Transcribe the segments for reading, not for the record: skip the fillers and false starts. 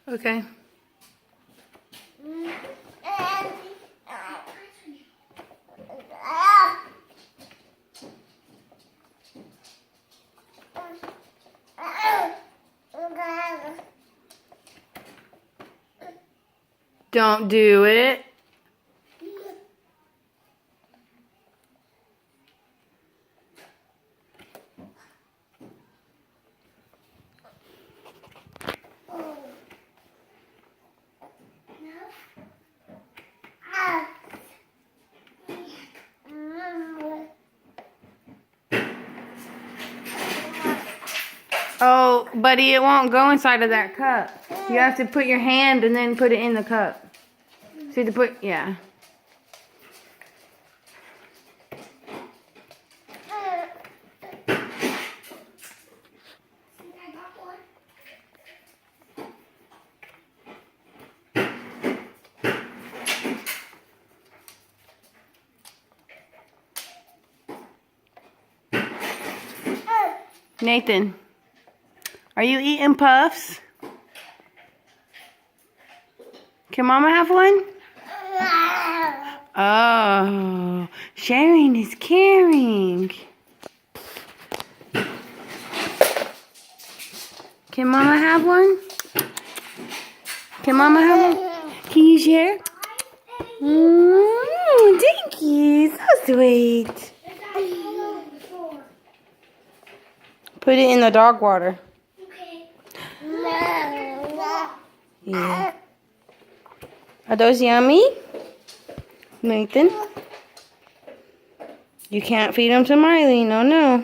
Okay. Don't do it. Oh, buddy, it won't go inside of that cup. You have to put your hand and then put it in the cup. So you have to put, yeah. Nathan, are you eating puffs? Can Mama have one? Oh, sharing is caring. Can Mama have one? Can Mama have one? Can you share? Thank you. So sweet. Put it in the dog water. Okay. Yeah. Are those yummy? Nathan? You can't feed them to Miley. No, no.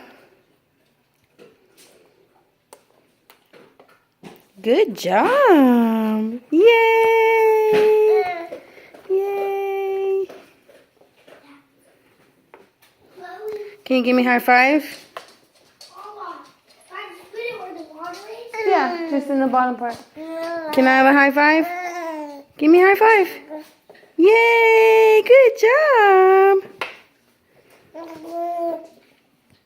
Good job. Yay. Yay. Can you give me a high five? Yeah, just in the bottom part. Can I have a high five? Give me a high five. Yay, good job.